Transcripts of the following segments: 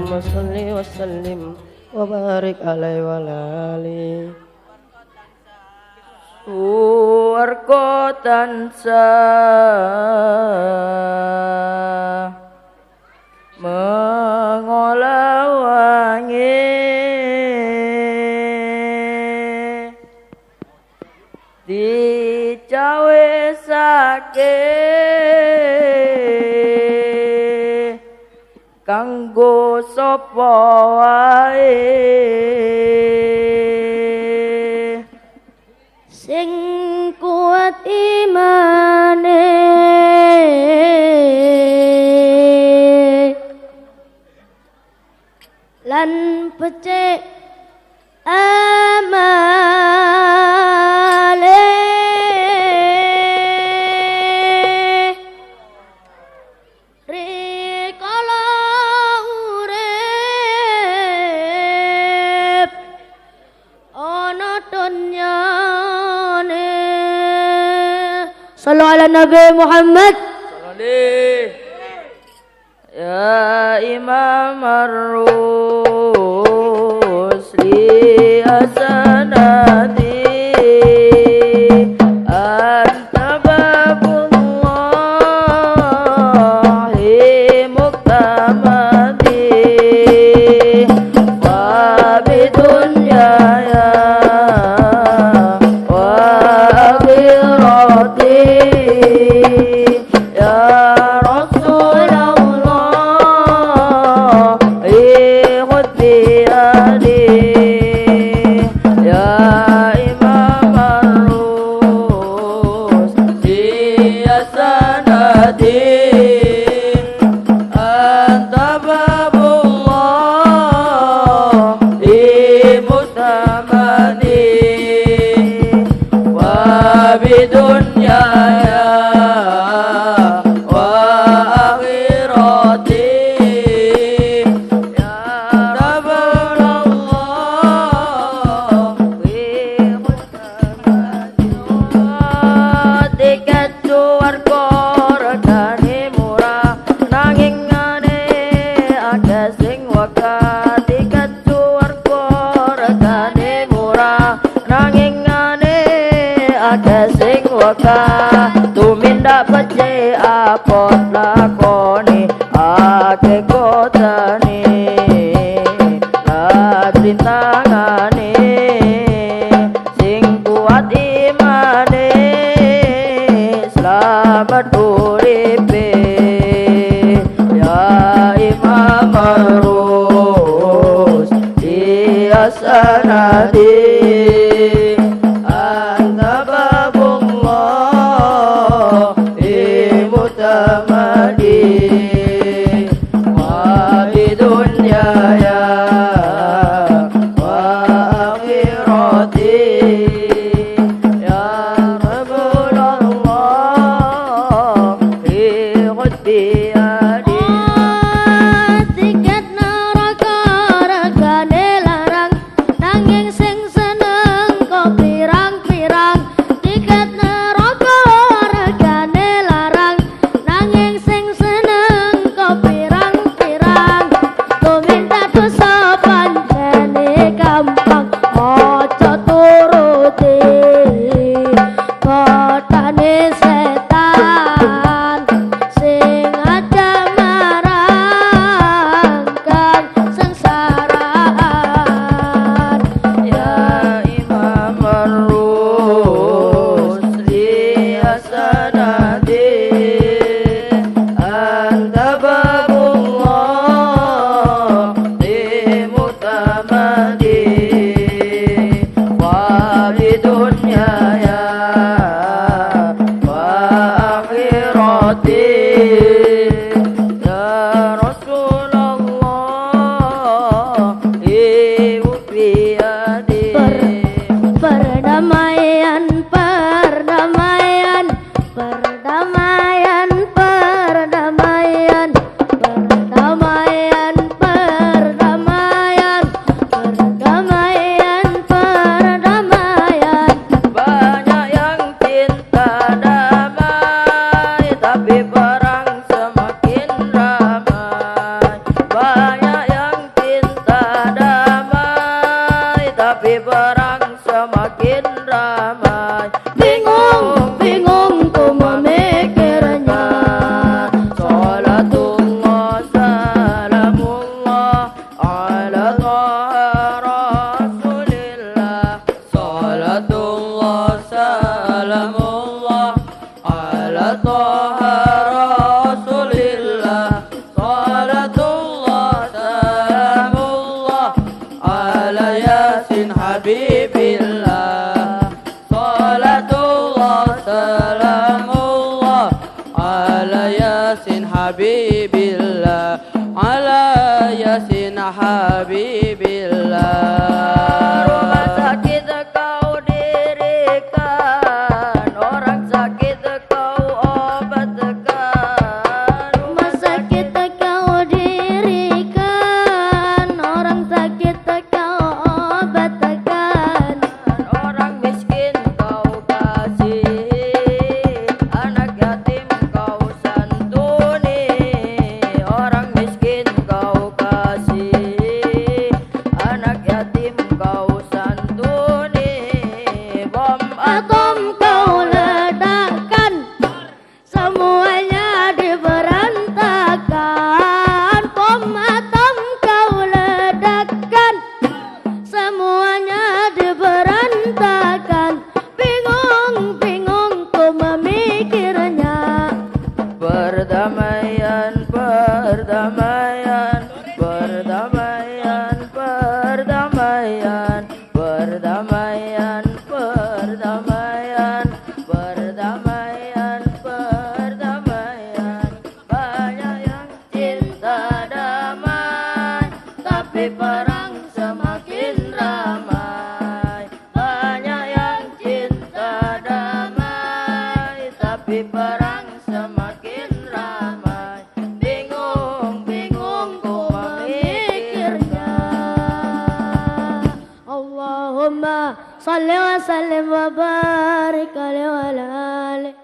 Allahumma sholli wa sallim wa barik alaihi wa alihi. Suwarga tansah mengolawangi dicawesake kanggo sapa wae sing kuat imane lan becik amale rikala urip ana dunyane sallu ala nabi Muhammad ya imam ar-rusli asanadi anta babullahi muktamadi wa bidunyaya wa akhirati ya tumindak pece apot lakoni ake kotani ladrin tangane sing kuat imane selamat uripe ya imam arus diasanadi tiket neraka regane larang nanging sing habibillah. Rumah sakit kau dirikan, orang sakit kau obatkan. Rumah sakit kau dirikan, orang sakit kau obatkan. Orang miskin kau kasih, anak yatim kau santuni. Orang miskin kau kasih, anak yatim kau santuni. Bom Atom kau ledakan, semuanya diberantakan. Bom atom kau ledakan, semuanya diberantakan. Bingung, bingung ku memikirnya. Perdamaian, perdamaian, perdamaian, perdamaian, perdamaian, perdamaian, perdamaian, perdamaian. Banyak yang cinta damai, tapi perang semakin ramai. Banyak yang cinta damai, tapi perang semakin ramai. Bingung, bingung ku memikirnya. Allahumma salli wa sallim wa barik alaihi wa ala alihi.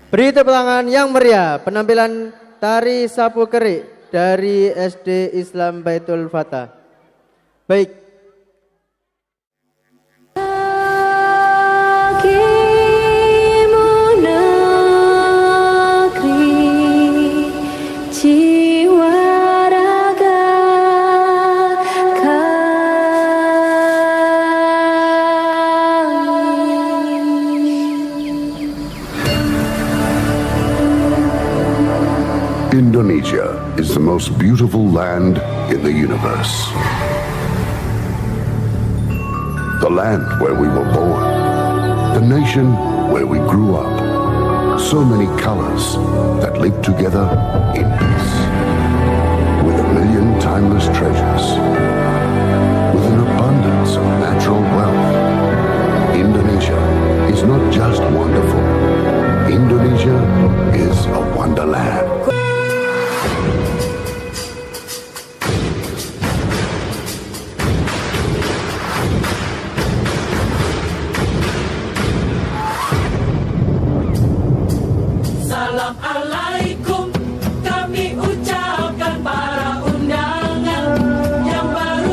Beri tepuk tangan yang meriah penampilan tari sapu kerik dari SD Islam Baitul Fatah. Baik. Indonesia is the most beautiful land in the universe. The land where we were born. The nation where we grew up. So many colors that live together in peace. With a million timeless treasures. With an abundance of natural wealth. Indonesia is not just wonderful. Indonesia is a wonderland. Assalamualaikum, kami ucapkan para undangan yang baru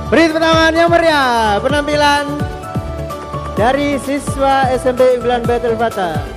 Beri tepuk tangan yang meriah penampilan dari siswa SMP Unggulan Baitul Fatah.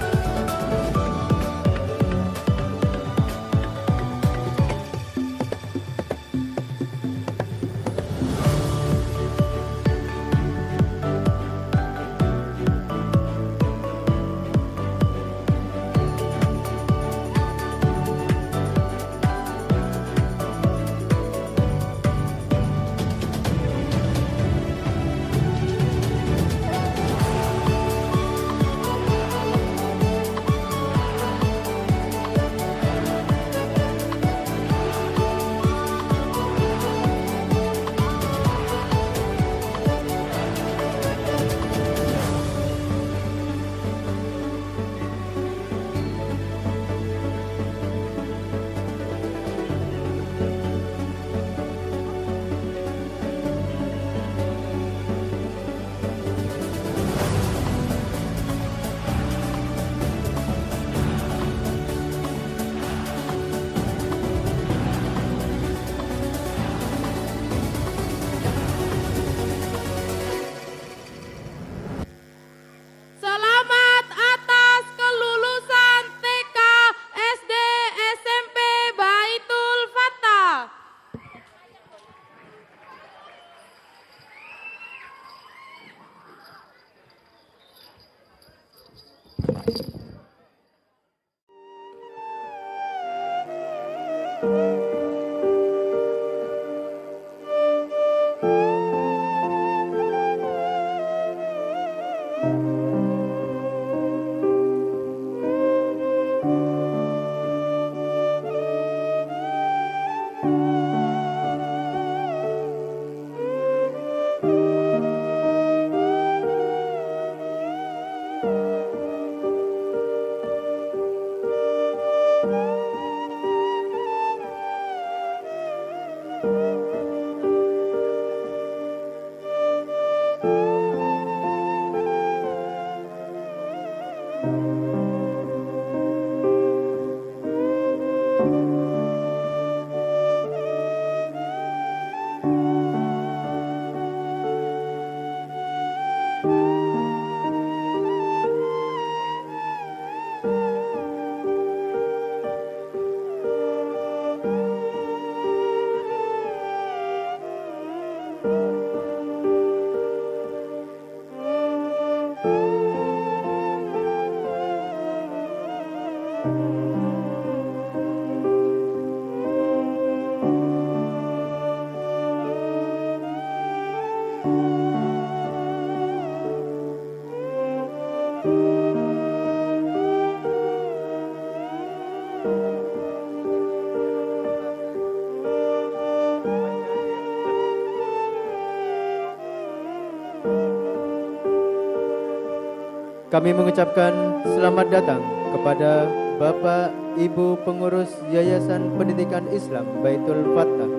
Kami mengucapkan selamat datang kepada Bapak Ibu pengurus Yayasan Pendidikan Islam Baitul Fatah.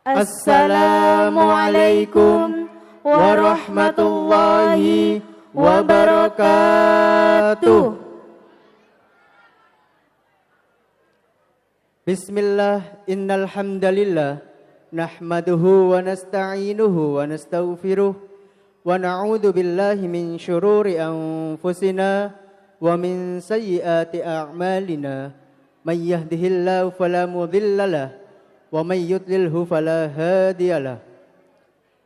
Assalamualaikum warahmatullahi wabarakatuh. Bismillah, innal hamdalillah nahmaduhu wa nasta'inuhu wa nastaghfiruh wa na'udzu billahi min syururi anfusina wa min sayyiati a'malina. May yahdihillahu fala mudilla lahu wa may yudlilhu fala hadiyalah.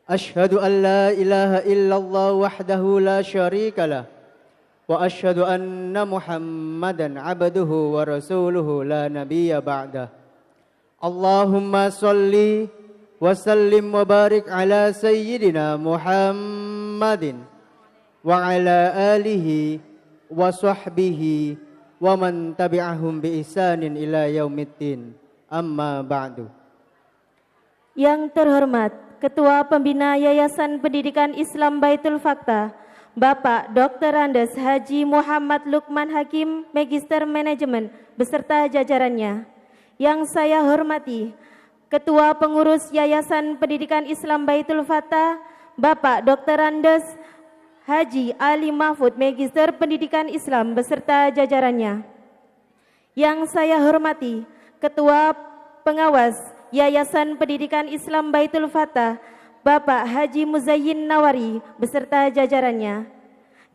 Asyhadu an la ilaha illallah wahdahu la syarikalah wa asyhadu anna Muhammadan abduhu wa rasuluhu la nabiyya ba'dah. Allahumma salli wa sallim wa barik ala sayyidina Muhammadin wa ala alihi wa sahbihi wa man tabi'ahum bi ihsanin ila yaumiddin. Amma ba'du. Yang terhormat Ketua Pembina Yayasan Pendidikan Islam Baitul Fakta, Bapak Dr. Andes Haji Muhammad Lukman Hakim, Magister Manajemen beserta jajarannya. Yang saya hormati Ketua Pengurus Yayasan Pendidikan Islam Baitul Fakta, Bapak Dr. Andes Haji Ali Mahfud, Magister Pendidikan Islam beserta jajarannya. Yang saya hormati Ketua Pengawas Yayasan Pendidikan Islam Baitul Fakta, Bapak Haji Muzayyin Nawari beserta jajarannya.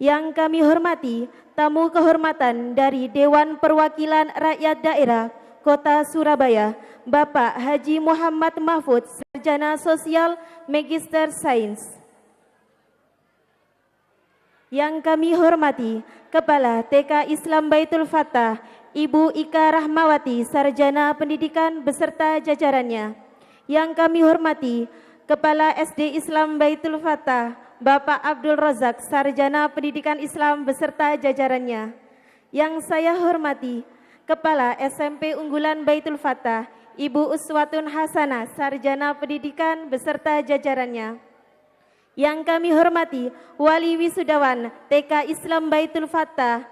Yang kami hormati tamu kehormatan dari Dewan Perwakilan Rakyat Daerah Kota Surabaya, Bapak Haji Muhammad Mahfud, Sarjana Sosial Magister Sains. Yang kami hormati Kepala TK Islam Baitul Fakta, Ibu Ika Rahmawati, Sarjana Pendidikan beserta jajarannya. Yang kami hormati Kepala SD Islam Baitul Fakta, Bapak Abdul Razak, Sarjana Pendidikan Islam beserta jajarannya. Yang saya hormati Kepala SMP Unggulan Baitul Fakta, Ibu Uswatun Hasanah, Sarjana Pendidikan beserta jajarannya. Yang kami hormati Wali Wisudawan TK Islam Baitul Fakta,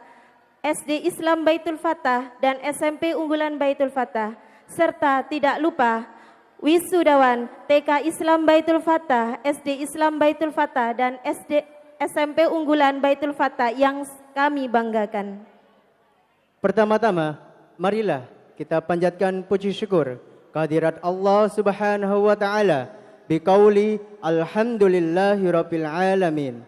SD Islam Baitul Fakta, dan SMP Unggulan Baitul Fakta, serta tidak lupa Wisudawan TK Islam Baitul Fakta, SD Islam Baitul Fakta, dan SMP Unggulan Baitul Fakta yang kami banggakan. Pertama-tama, marilah kita panjatkan puji syukur kehadirat Allah Subhanahu wa taala biqauli alhamdulillahirabbil alamin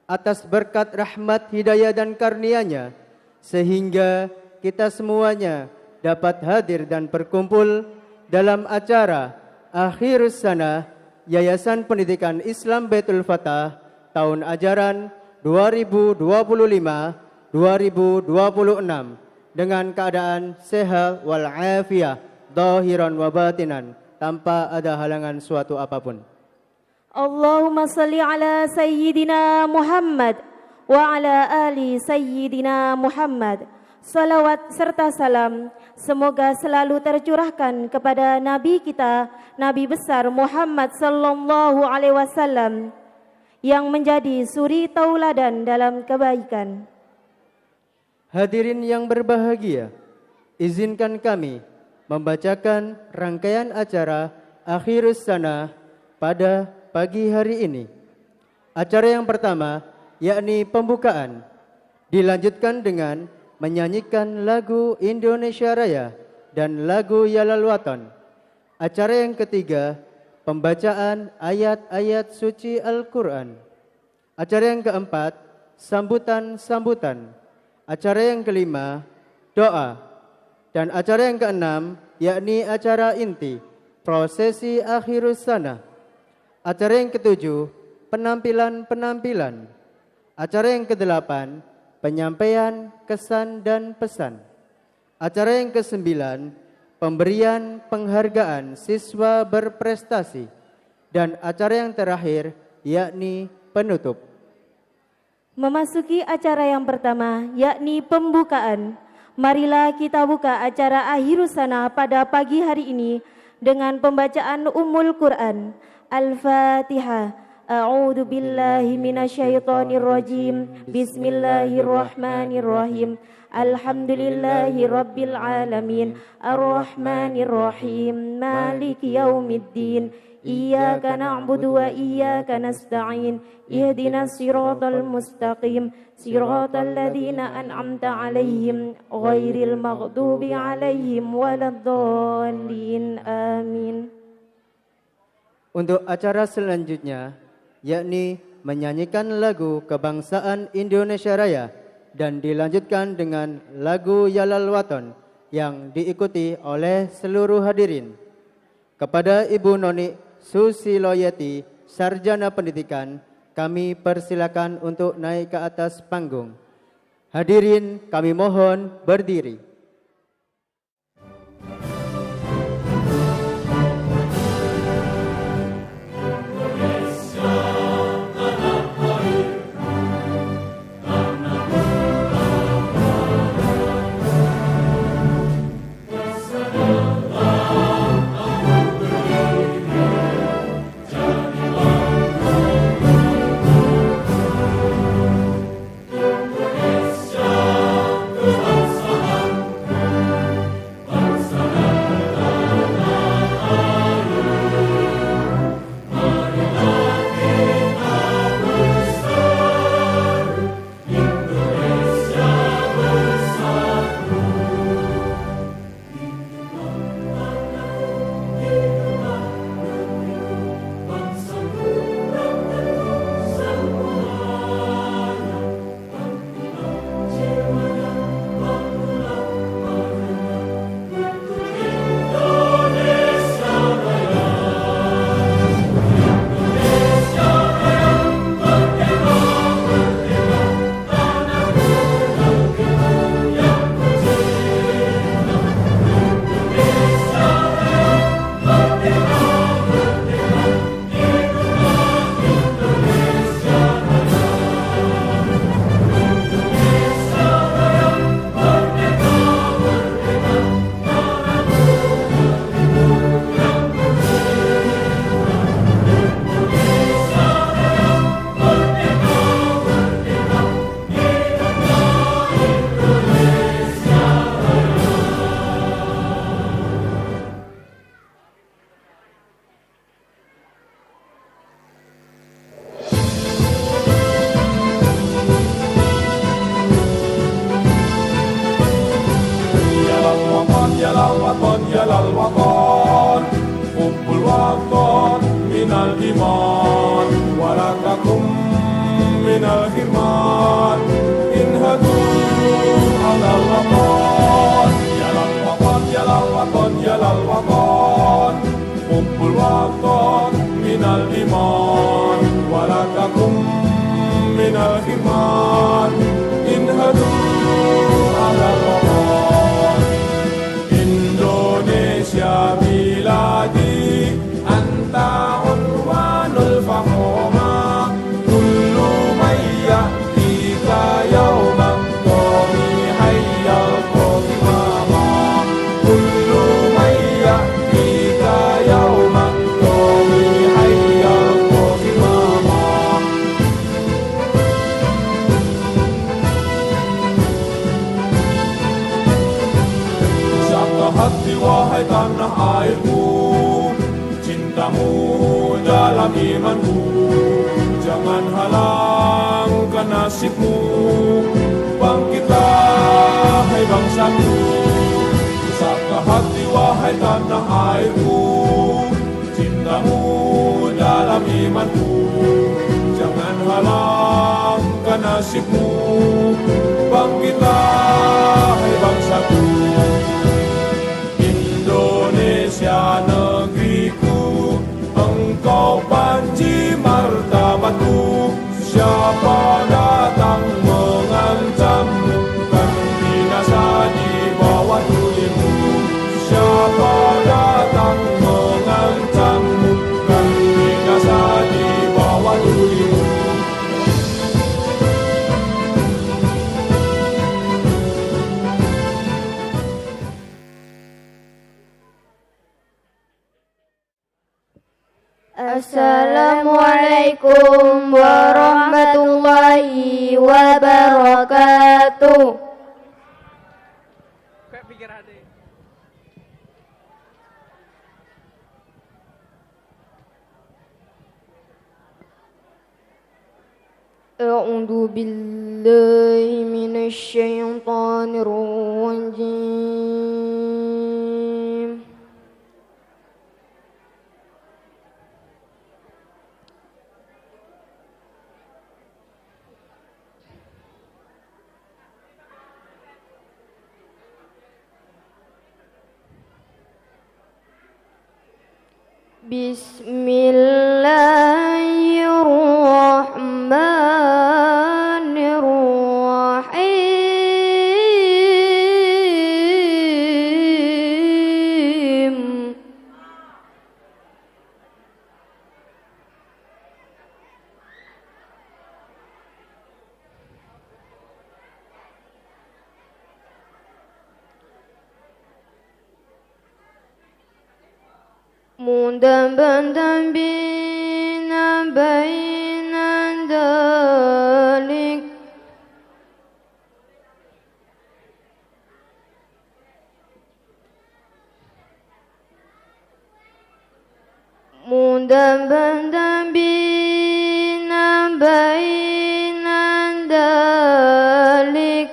atas berkat rahmat, hidayah dan karunia-Nya sehingga kita semuanya dapat hadir dan berkumpul dalam acara Akhirus Sana Yayasan Pendidikan Islam Baitul Fakta tahun ajaran 2025-2026 dengan keadaan sehat wal afiyah, zahiran wa batinan, tanpa ada halangan suatu apapun. Allahumma salli ala Sayyidina Muhammad wa ala ali Sayyidina Muhammad. Salawat serta salam semoga selalu tercurahkan kepada Nabi kita, Nabi besar Muhammad sallallahu alaihi wasallam yang menjadi suri tauladan dalam kebaikan. Hadirin yang berbahagia, izinkan kami membacakan rangkaian acara Akhirus Sana pada pagi hari ini. Acara yang pertama yakni pembukaan, dilanjutkan dengan menyanyikan lagu Indonesia Raya dan lagu Yalal Watan. Acara yang ketiga, pembacaan ayat-ayat suci Al-Quran. Acara yang keempat, sambutan-sambutan. Acara yang kelima, doa. Dan acara yang keenam, yakni acara inti, prosesi Akhirus Sana. Acara yang ketujuh, penampilan-penampilan. Acara yang kedelapan, penyampaian kesan dan pesan. Acara yang kesembilan, pemberian penghargaan siswa berprestasi. Dan acara yang terakhir, yakni penutup. Memasuki acara yang pertama, yakni pembukaan. Marilah kita buka acara Akhirus Sana pada pagi hari ini dengan pembacaan Ummul Quran. Al-Fatihah. A'udzu billahi minasyaitonir rajim. Bismillahirrahmanirrahim. Alhamdulillahi rabbil alamin. Ar-Rahmanir-Rahim. Maliki yaumiddin. Iyyaka na'budu wa iyyaka nasta'in. Ihdinas siratal mustaqim. Siratal ladzina an'amta 'alaihim ghairil maghdubi 'alaihim waladdallin. Amin. Untuk acara selanjutnya yakni menyanyikan lagu kebangsaan Indonesia Raya dan dilanjutkan dengan lagu Yalal Watan yang diikuti oleh seluruh hadirin. Kepada Ibu Noni Susiloyeti, Sarjana Pendidikan, kami persilakan untuk naik ke atas panggung. Hadirin kami mohon berdiri. الوطن حب الوطن من الإيمان ولا تكن من الحرمان انهضوا على الوطن يا للوطن يا للوطن يا للوطن حب الوطن من الإيمان ولا تكن من الحرمان انهضوا على الوطن Indonesia بلادي أنت عنوان الفخامة كل من يأتيك يوما طميحا يلقاك ماما كل من يأتيك يوما طميحا يلقاك ماما Siapkah hati wahai tanah airku Cintamu dalam imanku Jangan halangkan nasibmu Bangkitlah hai bangsaku Siapkah hati wahai tanah airku Cintamu dalam imanku Jangan halangkan nasibmu Bangkitlah hai bangsaku Indonesia negeriku Engkau panji martabatku Siapa datang mengancammu Kan binasa di bawah tulimu Siapa datang mengancammu Kan binasa di bawah tulimu Assalamualaikum warahmatullahi wabarakatuh. A'udzu billahi minasy syaithanir rajim. Bismillahirrahmanirrahim. Mudah-mudahan bina bainan dalik Mudah-mudahan bina bainan dalik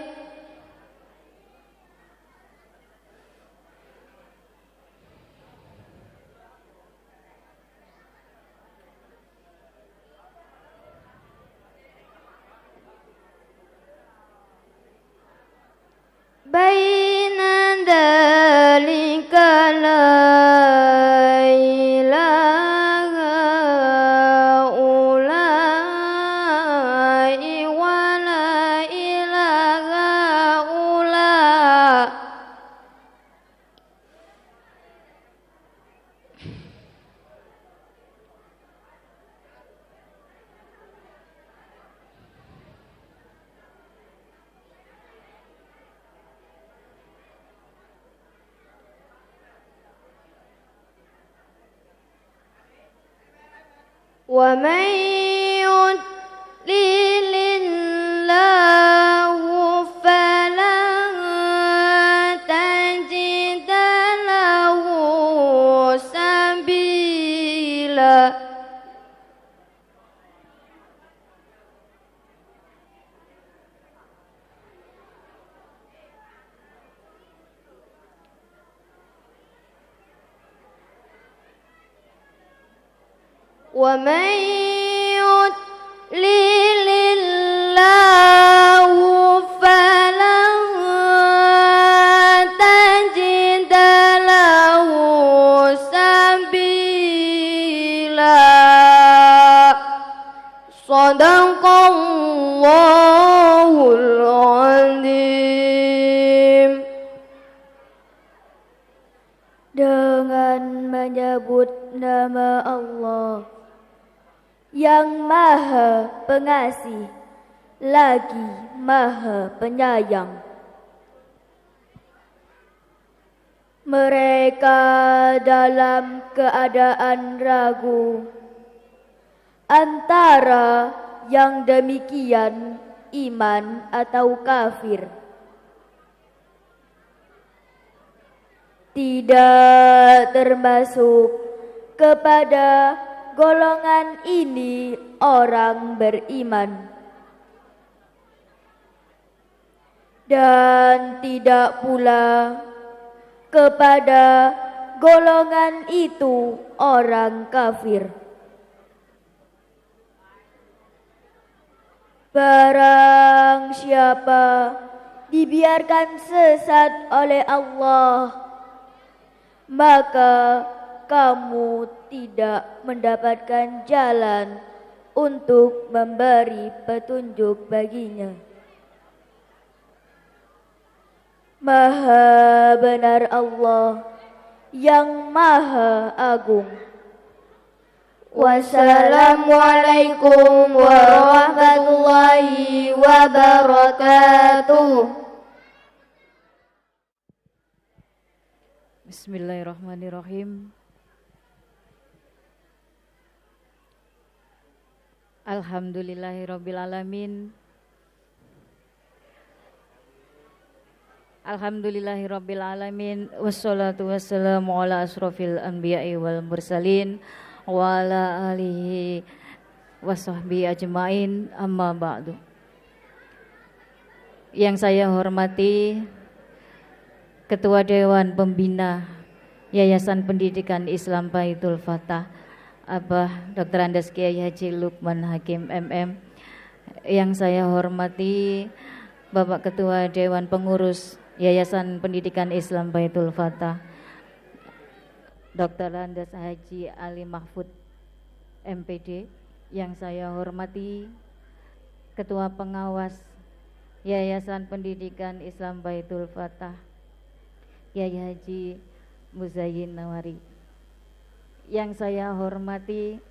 Bainan dalika la ilaha ulai wa la ilaha ula. ومن يضلل الله فلن تجد له سبيلا. ومن يضلل الله فلن تجد له سبيلا صدق الله العظيم. Dengan menyebut nama Allah yang Maha Pengasih lagi Maha Penyayang. Mereka dalam keadaan ragu antara yang demikian iman atau kafir. Tidak termasuk kepada golongan ini orang beriman, dan tidak pula kepada golongan itu orang kafir. Barang siapa dibiarkan sesat oleh Allah, maka kamu tidak mendapatkan jalan untuk memberi petunjuk baginya. Maha benar Allah yang Maha Agung. Wassalamualaikum warahmatullahi wabarakatuh. Bismillahirrahmanirrahim. Alhamdulillahirrabbilalamin. Alhamdulillahirrabbilalamin. Wassalatu wassalamu ala asrofil anbiya'i wal mursalin wa ala alihi wa sahbihi ajma'in, amma ba'du. Yang saya hormati Ketua Dewan Pembina Yayasan Pendidikan Islam Baitul Fatah, Abah Dr. Andes Kiai Haji Lukman Hakim MM. Yang saya hormati Bapak Ketua Dewan Pengurus Yayasan Pendidikan Islam Baitul Fatah, Dr. Andes Haji Ali Mahfud MPD. Yang saya hormati Ketua Pengawas Yayasan Pendidikan Islam Baitul Fatah, Kiai Haji Muzayyin Nawari. Yang saya hormati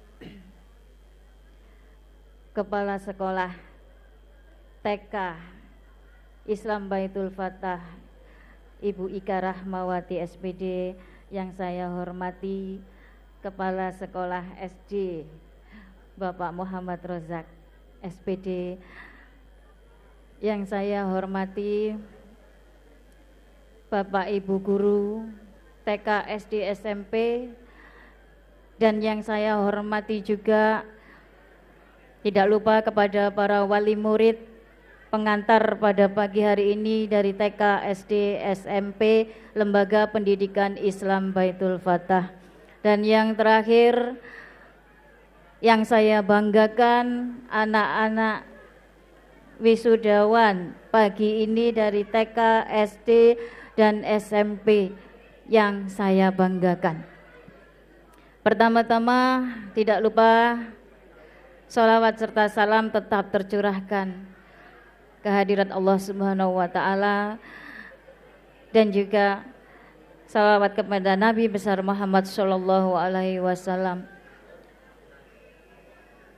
Kepala Sekolah TK Islam Baitul Fatah, Ibu Ika Rahmawati SPD. Yang saya hormati Kepala Sekolah SD Bapak Muhammad Rozak SPD. Yang saya hormati Bapak Ibu Guru TK, SD, SMP, dan yang saya hormati juga tidak lupa kepada para wali murid pengantar pada pagi hari ini dari TK, SD, SMP, Lembaga Pendidikan Islam Baitul Fatah. Dan yang terakhir yang saya banggakan, anak-anak wisudawan pagi ini dari TK, SD, dan SMP yang saya banggakan. Pertama-tama tidak lupa sholawat serta salam tetap tercurahkan kehadirat Allah Subhanahu wa Ta'ala, dan juga sholawat kepada Nabi besar Muhammad Sallallahu Alaihi Wasallam.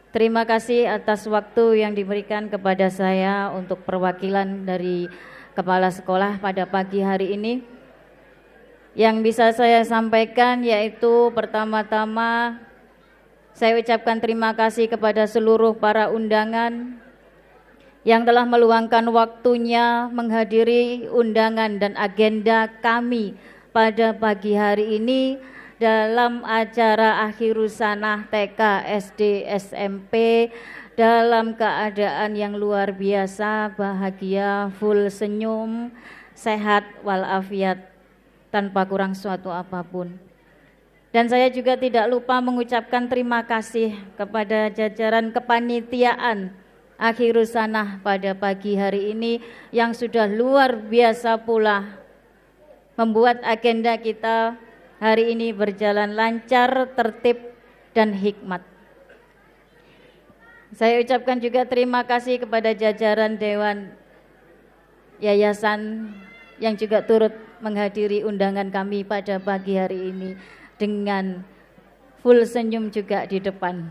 Terima kasih atas waktu yang diberikan kepada saya untuk perwakilan dari Kepala Sekolah pada pagi hari ini. Yang bisa saya sampaikan yaitu pertama-tama saya ucapkan terima kasih kepada seluruh para undangan yang telah meluangkan waktunya menghadiri undangan dan agenda kami pada pagi hari ini dalam acara Akhirus Sanah TK, SD, SMP dalam keadaan yang luar biasa, bahagia, full senyum, sehat walafiat, tanpa kurang suatu apapun. Dan saya juga tidak lupa mengucapkan terima kasih kepada jajaran kepanitiaan Akhirus Sanah pada pagi hari ini yang sudah luar biasa pula membuat agenda kita hari ini berjalan lancar, tertib, dan hikmat. Saya ucapkan juga terima kasih kepada jajaran Dewan Yayasan yang juga turut menghadiri undangan kami pada pagi hari ini dengan full senyum juga di depan.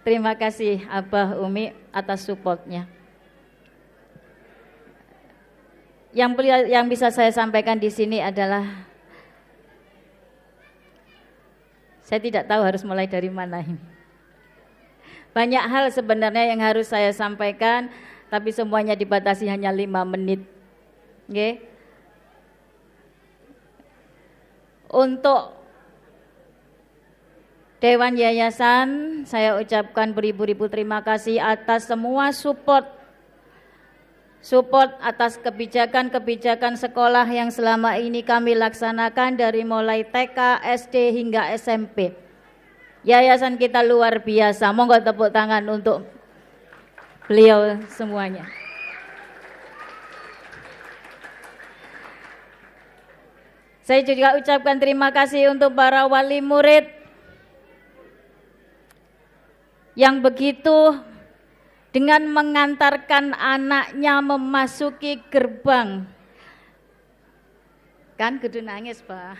Terima kasih Abah Umi atas supportnya. Yang bisa saya sampaikan di sini adalah saya tidak tahu harus mulai dari mana ini. Banyak hal sebenarnya yang harus saya sampaikan, tapi semuanya dibatasi hanya 5 menit. Oke. Untuk Dewan Yayasan, saya ucapkan beribu-ribu terima kasih atas semua support atas kebijakan-kebijakan sekolah yang selama ini kami laksanakan dari mulai TK, SD hingga SMP. Yayasan kita luar biasa. Monggo tepuk tangan untuk beliau semuanya. Saya juga ucapkan terima kasih untuk para wali murid yang begitu dengan mengantarkan anaknya memasuki gerbang. Kan kudu nangis, Pak.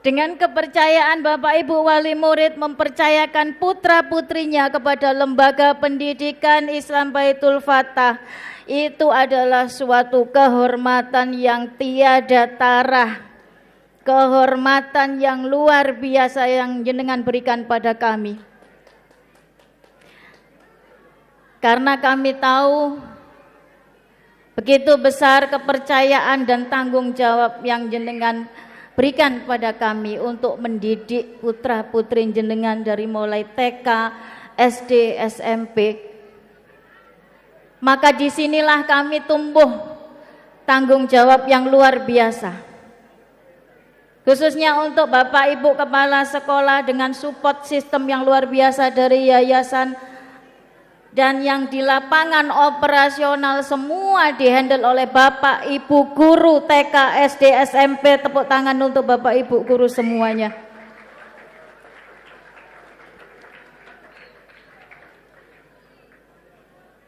Dengan kepercayaan Bapak Ibu wali murid mempercayakan putra-putrinya kepada lembaga pendidikan Islam Baitul Fatah, itu adalah suatu kehormatan yang tiada tarah, kehormatan yang luar biasa yang jenengan berikan pada kami. Karena kami tahu begitu besar kepercayaan dan tanggung jawab yang jenengan berikan pada kami untuk mendidik putra-putri jenengan dari mulai TK, SD, SMP. Maka disinilah kami tumbuh tanggung jawab yang luar biasa. Khususnya untuk Bapak Ibu Kepala Sekolah dengan support sistem yang luar biasa dari yayasan, dan yang di lapangan operasional semua dihandle oleh Bapak Ibu guru TK, SD, SMP. Tepuk tangan untuk Bapak Ibu guru semuanya.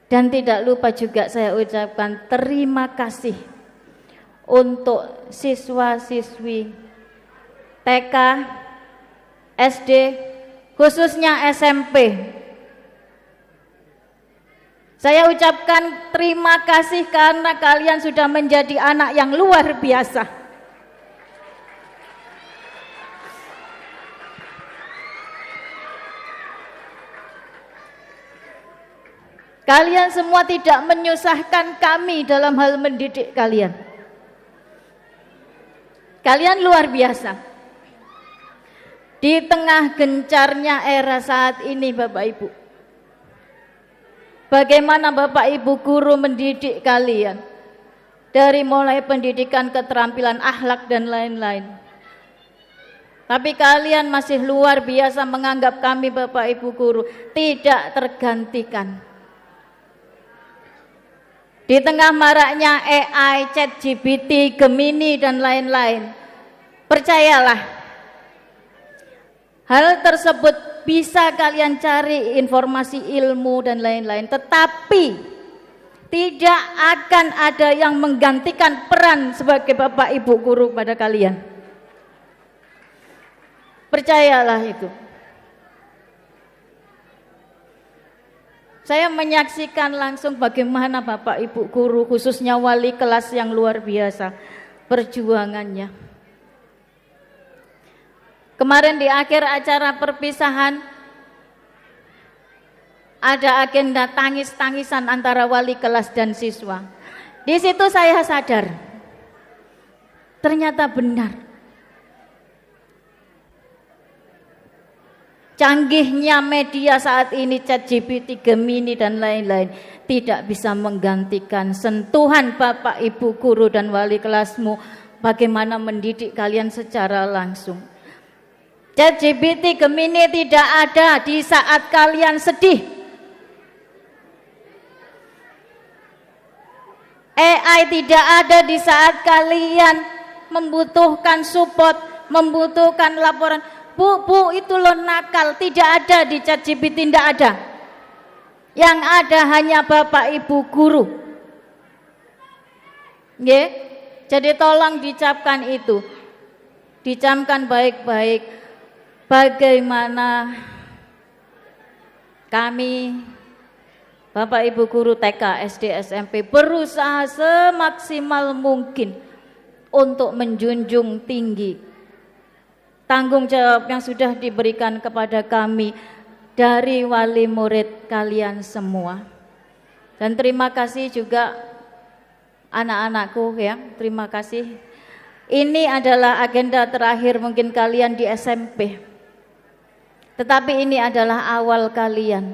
Dan tidak lupa juga saya ucapkan terima kasih untuk siswa-siswi TK, SD, khususnya SMP. Saya ucapkan terima kasih karena kalian sudah menjadi anak yang luar biasa. Kalian semua tidak menyusahkan kami dalam hal mendidik kalian. Kalian luar biasa. Di tengah gencarnya era saat ini Bapak Ibu, bagaimana Bapak Ibu guru mendidik kalian dari mulai pendidikan keterampilan akhlak dan lain-lain. Tapi kalian masih luar biasa menganggap kami Bapak Ibu guru tidak tergantikan. Di tengah maraknya AI, ChatGPT, Gemini dan lain-lain, percayalah, hal tersebut bisa kalian cari informasi ilmu dan lain-lain, tetapi tidak akan ada yang menggantikan peran sebagai Bapak Ibu guru pada kalian. Percayalah itu. Saya menyaksikan langsung bagaimana Bapak Ibu guru, khususnya wali kelas yang luar biasa perjuangannya. Kemarin di akhir acara perpisahan ada agenda tangis-tangisan antara wali kelas dan siswa. Di situ saya sadar, ternyata benar. Canggihnya media saat ini, ChatGPT, Gemini dan lain-lain, tidak bisa menggantikan sentuhan Bapak Ibu guru dan wali kelasmu bagaimana mendidik kalian secara langsung. ChatGPT Gemini tidak ada di saat kalian sedih. AI tidak ada di saat kalian membutuhkan support, membutuhkan laporan. Bu, itu lo nakal, tidak ada di ChatGPT, tidak ada. Yang ada hanya Bapak Ibu guru. Nggih? Jadi tolong dicapkan itu. Dicamkan baik-baik bagaimana kami Bapak Ibu guru TK, SD, SMP berusaha semaksimal mungkin untuk menjunjung tinggi tanggung jawab yang sudah diberikan kepada kami dari wali murid kalian semua. Dan terima kasih juga anak-anakku ya, terima kasih. Ini adalah agenda terakhir mungkin kalian di SMP. Tetapi ini adalah awal kalian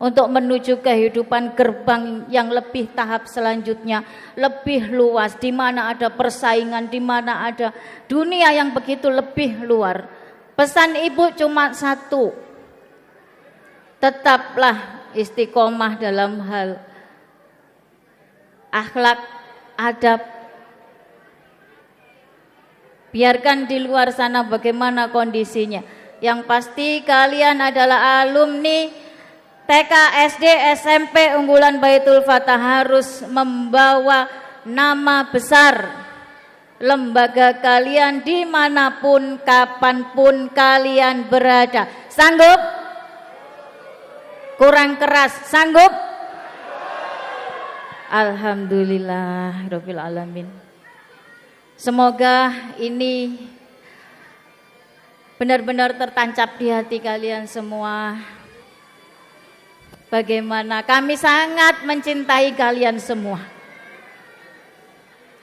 untuk menuju kehidupan gerbang yang lebih tahap selanjutnya, lebih luas, di mana ada persaingan, di mana ada dunia yang begitu lebih luar. Pesan ibu cuma satu, tetaplah istiqomah dalam hal akhlak, adab. Biarkan di luar sana bagaimana kondisinya. Yang pasti kalian adalah alumni TK, SD, SMP unggulan Baitul Fatah harus membawa nama besar lembaga kalian dimanapun, kapanpun kalian berada. Sanggup? Kurang keras, sanggup? Alhamdulillah Rabbil Alamin. Semoga ini benar-benar tertancap di hati kalian semua. Bagaimana kami sangat mencintai kalian semua.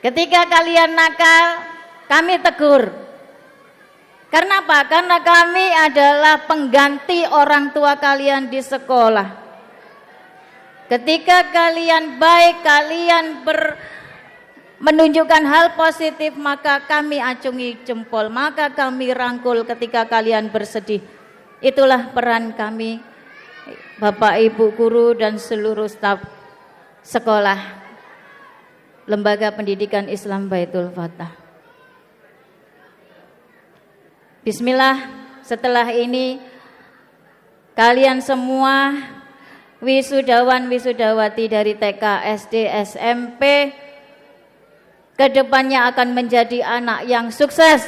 Ketika kalian nakal, kami tegur. Karena apa? Karena kami adalah pengganti orang tua kalian di sekolah. Ketika kalian baik, kalian menunjukkan hal positif, maka kami acungi jempol, maka kami rangkul ketika kalian bersedih. Itulah peran kami, Bapak Ibu guru dan seluruh staf sekolah Lembaga Pendidikan Islam Baitul Fatah. Bismillah, setelah ini kalian semua wisudawan wisudawati dari TK, SD, SMP kedepannya akan menjadi anak yang sukses,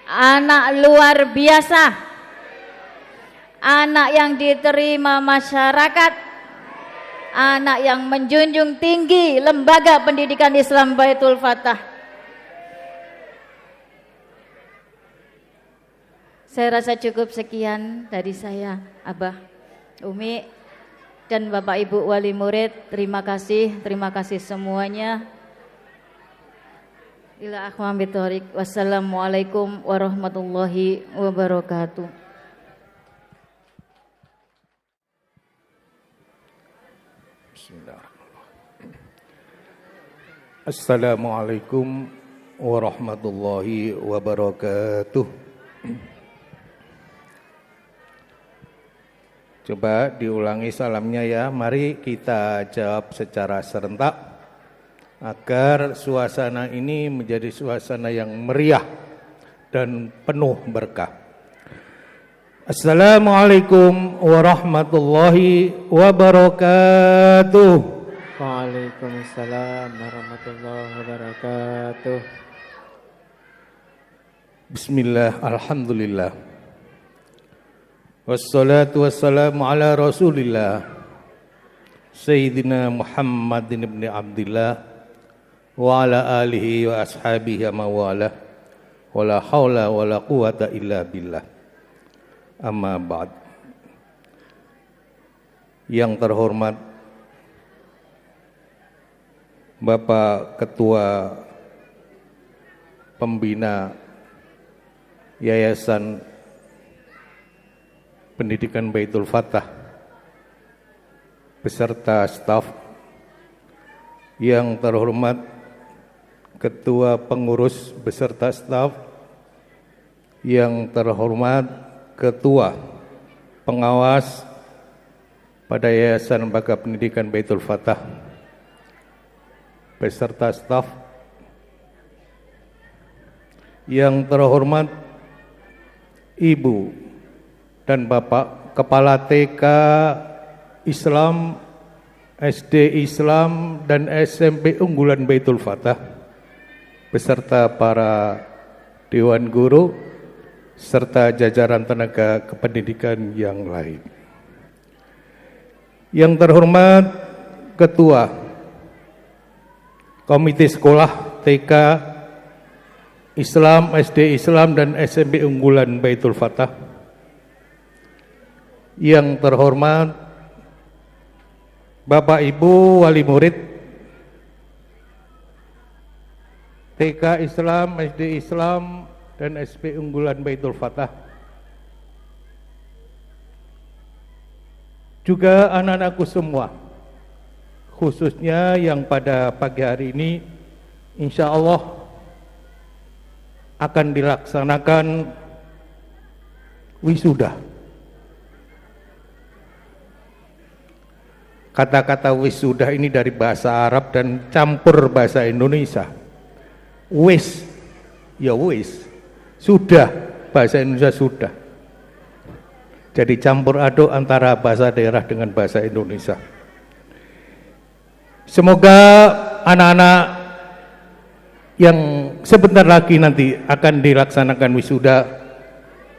anak luar biasa, anak yang diterima masyarakat, anak yang menjunjung tinggi Lembaga Pendidikan Islam Baitul Fatah. Saya rasa cukup sekian dari saya, Abah, Umi, dan Bapak Ibu wali murid. Terima kasih semuanya. Ila akhwam bithoriq. Wassalamualaikum warahmatullahi wabarakatuh. Bismillahirrahmanirrahim. Assalamualaikum warahmatullahi wabarakatuh. Coba diulangi salamnya ya. Mari kita jawab secara serentak agar suasana ini menjadi suasana yang meriah dan penuh berkah. Assalamualaikum warahmatullahi wabarakatuh. Waalaikumsalam warahmatullahi wabarakatuh. Bismillah, alhamdulillah. Wassalatu wassalamu ala rasulillah Sayyidina Muhammadin ibn Abdillah wa ala alihi wa ashabihi mawala wa la hawla wa la quwata illa billah. Amma ba'd. Yang terhormat Bapak Ketua Pembina Yayasan Pendidikan Baitul Fatah beserta staf, yang terhormat Ketua Pengurus beserta staf, yang terhormat Ketua Pengawas pada Yayasan Lembaga Pendidikan Baitul Fatah beserta staf, yang terhormat Ibu dan Bapak Kepala TK Islam, SD Islam, dan SMP Unggulan Baitul Fatah beserta para Dewan Guru serta jajaran tenaga kependidikan yang lain. Yang terhormat Ketua Komite Sekolah TK Islam, SD Islam, dan SMP Unggulan Baitul Fatah. Yang terhormat Bapak Ibu Wali Murid TK Islam, SD Islam, dan SP Unggulan Baitul Fatah. Juga anak-anakku semua, khususnya yang pada pagi hari ini insya Allah akan dilaksanakan wisuda. Kata-kata wisuda ini dari bahasa Arab dan campur bahasa Indonesia. Wis, ya wis, sudah, bahasa Indonesia sudah. Jadi campur aduk antara bahasa daerah dengan bahasa Indonesia. Semoga anak-anak yang sebentar lagi nanti akan dilaksanakan wisuda,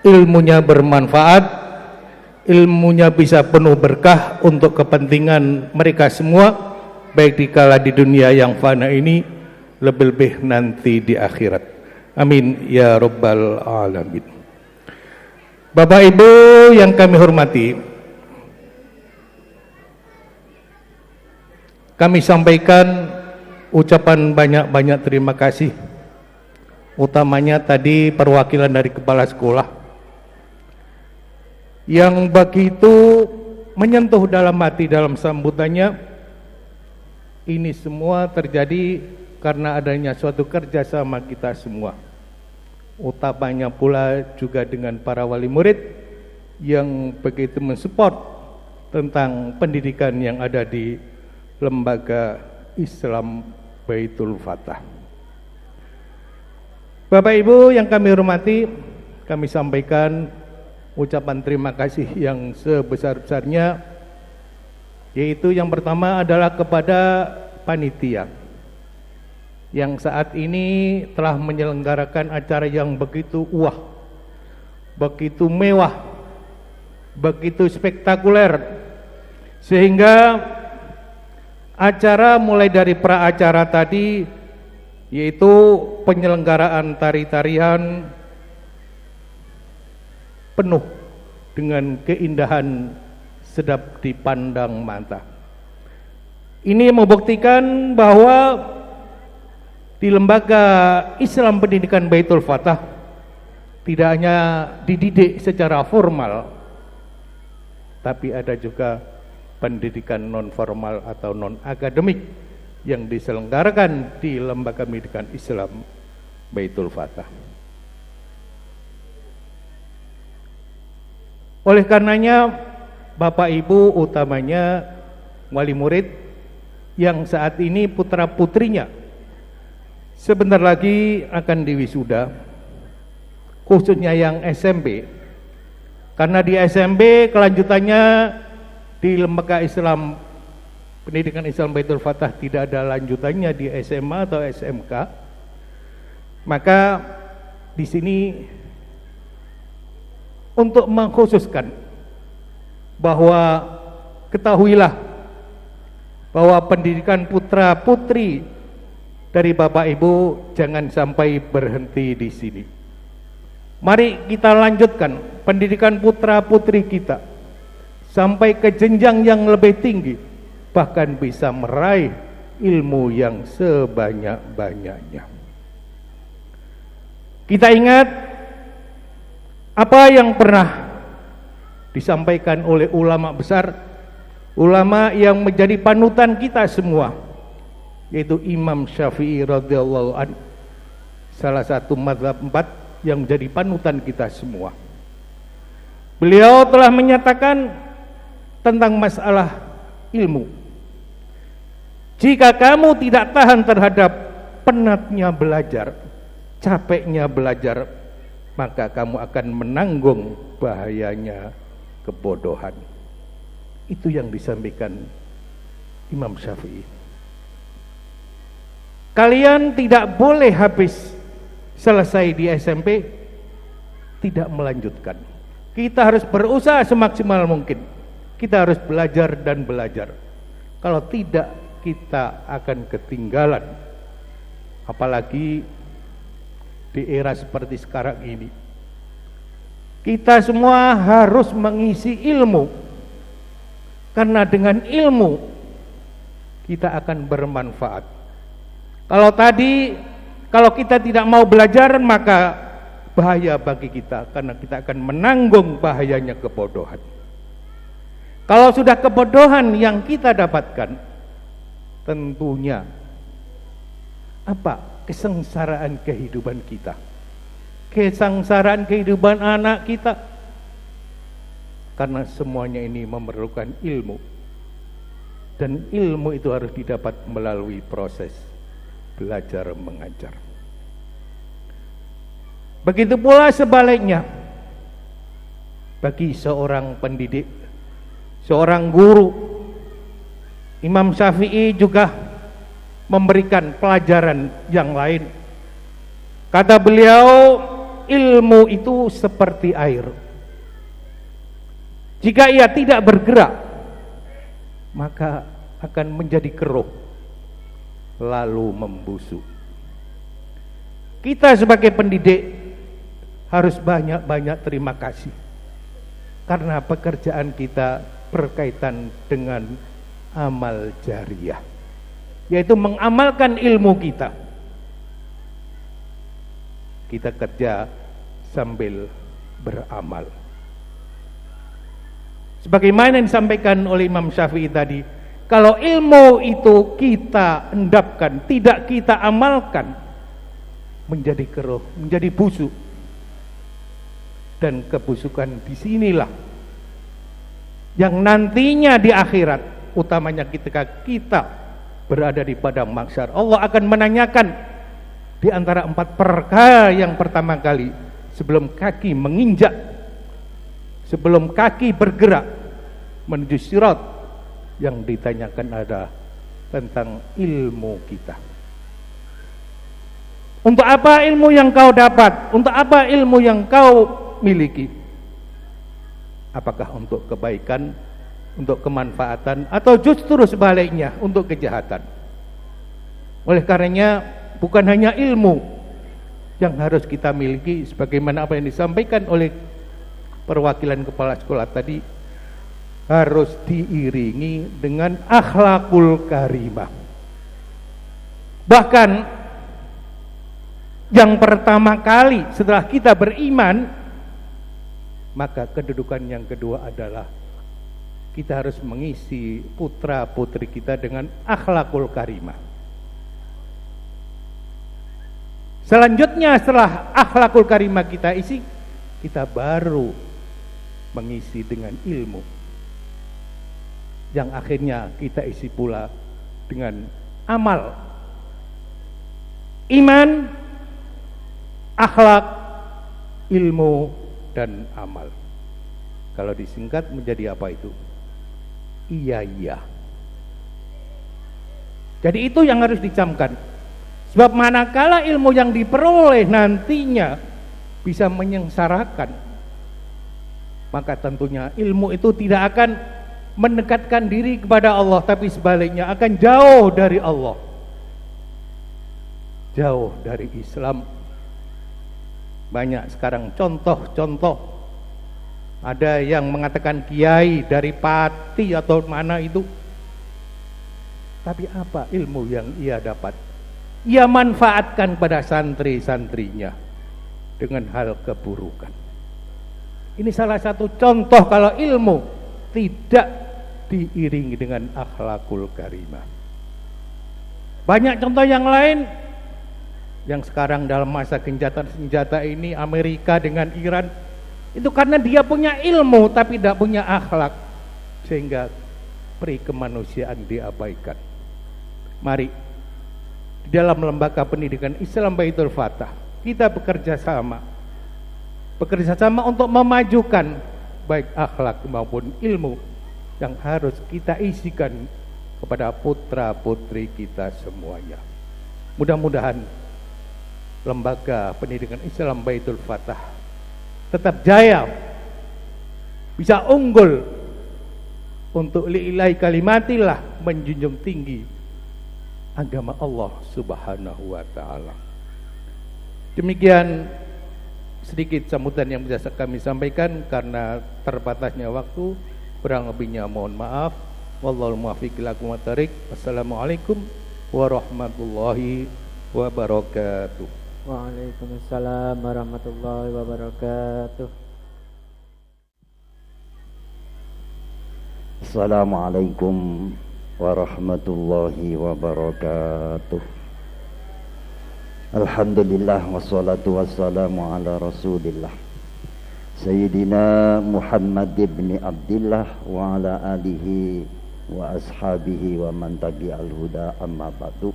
ilmunya bermanfaat, ilmunya bisa penuh berkah untuk kepentingan mereka semua, baik dikala di dunia yang fana ini, lebih-lebih nanti di akhirat. Amin ya rabbal alamin. Bapak Ibu yang kami hormati, kami sampaikan ucapan banyak-banyak terima kasih, utamanya tadi perwakilan dari kepala sekolah yang begitu menyentuh dalam hati dalam sambutannya. Ini semua terjadi karena adanya suatu kerjasama kita semua, utamanya pula juga dengan para wali murid yang begitu mensupport tentang pendidikan yang ada di Lembaga Islam Baitul Fatah. Bapak Ibu yang kami hormati, kami sampaikan ucapan terima kasih yang sebesar-besarnya, yaitu yang pertama adalah kepada panitia yang saat ini telah menyelenggarakan acara yang begitu wah, begitu mewah, begitu spektakuler, sehingga acara mulai dari pra-acara tadi, yaitu penyelenggaraan tari-tarian penuh dengan keindahan sedap dipandang mata. Ini membuktikan bahwa di Lembaga Islam Pendidikan Baitul Fatah tidak hanya dididik secara formal, tapi ada juga pendidikan non formal atau non akademik yang diselenggarakan di Lembaga Pendidikan Islam Baitul Fatah. Oleh karenanya Bapak Ibu, utamanya wali murid yang saat ini putra putrinya sebentar lagi akan diwisuda, khususnya yang SMP, karena di SMP kelanjutannya di Lembaga Islam Pendidikan Islam Baitul Fatah tidak ada lanjutannya di SMA atau SMK, maka di sini untuk mengkhususkan bahwa ketahuilah bahwa pendidikan putra putri dari Bapak Ibu jangan sampai berhenti di sini. Mari kita lanjutkan pendidikan putra putri kita sampai ke jenjang yang lebih tinggi, bahkan bisa meraih ilmu yang sebanyak-banyaknya. Kita ingat apa yang pernah disampaikan oleh ulama besar ulama yang menjadi panutan kita semua, yaitu Imam Syafi'i radhiyallahu anhu, salah satu mazhab 4 yang menjadi panutan kita semua. Beliau telah menyatakan tentang masalah ilmu, jika kamu tidak tahan terhadap penatnya belajar, capeknya belajar, maka kamu akan menanggung bahayanya kebodohan. Itu yang disampaikan Imam Syafi'i. Kalian tidak boleh habis selesai di SMP tidak melanjutkan. Kita harus berusaha semaksimal mungkin. Kita harus belajar dan belajar. Kalau tidak, kita akan ketinggalan. Apalagi di era seperti sekarang ini. Kita semua harus mengisi ilmu. Karena dengan ilmu kita akan bermanfaat. Kalau kita tidak mau belajar, maka bahaya bagi kita, karena kita akan menanggung bahayanya kebodohan. Kalau sudah kebodohan yang kita dapatkan, tentunya apa? Kesengsaraan kehidupan kita, kesengsaraan kehidupan anak kita, karena semuanya ini memerlukan ilmu, dan ilmu itu harus didapat melalui proses belajar mengajar. Begitu pula sebaliknya, bagi seorang pendidik, seorang guru, Imam Syafi'i juga memberikan pelajaran yang lain. Kata beliau, ilmu itu seperti air. Jika ia tidak bergerak, maka akan menjadi keruh, lalu membusuk. Kita sebagai pendidik harus banyak-banyak terima kasih, karena pekerjaan kita berkaitan dengan amal jariah, yaitu mengamalkan ilmu kita. Kita kerja sambil beramal. Sebagaimana yang disampaikan oleh Imam Syafi'i tadi, kalau ilmu itu kita endapkan, tidak kita amalkan, menjadi keruh, menjadi busuk. Dan kebusukan disinilah yang nantinya di akhirat, utamanya ketika kita berada di padang mahsyar, Allah akan menanyakan di antara 4 perkara yang pertama kali sebelum kaki menginjak, sebelum kaki bergerak menuju sirat, yang ditanyakan ada tentang ilmu kita. Untuk apa ilmu yang kau dapat? Untuk apa ilmu yang kau miliki? Apakah untuk kebaikan, untuk kemanfaatan, atau justru sebaliknya untuk kejahatan? Oleh karenanya bukan hanya ilmu yang harus kita miliki, sebagaimana apa yang disampaikan oleh perwakilan kepala sekolah tadi, harus diiringi dengan akhlakul karimah. Bahkan yang pertama kali setelah kita beriman, maka kedudukan yang kedua adalah kita harus mengisi putra putri kita dengan akhlakul karimah. Selanjutnya setelah akhlakul karimah kita isi, kita baru mengisi dengan ilmu, yang akhirnya kita isi pula dengan amal. Iman, akhlak, ilmu, dan amal. Kalau disingkat menjadi apa itu? Iya. Jadi itu yang harus dicamkan. Sebab manakala ilmu yang diperoleh nantinya bisa menyengsarakan, maka tentunya ilmu itu tidak akan mendekatkan diri kepada Allah, tapi sebaliknya akan jauh dari Allah, jauh dari Islam. Banyak sekarang contoh-contoh, ada yang mengatakan kiai dari Pati atau mana itu, tapi apa ilmu yang ia dapat? Ia manfaatkan pada santri-santrinya dengan hal keburukan. Ini salah satu contoh kalau ilmu tidak diiringi dengan akhlakul karimah. Banyak contoh yang lain yang sekarang dalam masa gencatan senjata ini, Amerika dengan Iran, itu karena dia punya ilmu tapi tidak punya akhlak, sehingga peri kemanusiaan diabaikan. Mari di dalam lembaga pendidikan Islam Baitul Fatah kita bekerja sama untuk memajukan baik akhlak maupun ilmu yang harus kita isikan kepada putra putri kita semuanya. Mudah-mudahan lembaga pendidikan Islam Baitul Fatah tetap jaya, bisa unggul untuk lillahi kalimatillah, menjunjung tinggi agama Allah Subhanahu wa taala. Demikian sedikit sambutan yang bisa kami sampaikan, karena terbatasnya waktu, kurang lebihnya mohon maaf. Wallahul muwaffiq ila aqwamit thoriq. Wassalamualaikum warahmatullahi wabarakatuh. Waalaikumsalam warahmatullahi wabarakatuh. Assalamualaikum warahmatullahi wabarakatuh. Alhamdulillah wassalatu wassalamu ala rasulillah Sayyidina Muhammad ibn Abdillah wa ala alihi wa ashabihi wa man tabi'al huda, amma ba'du.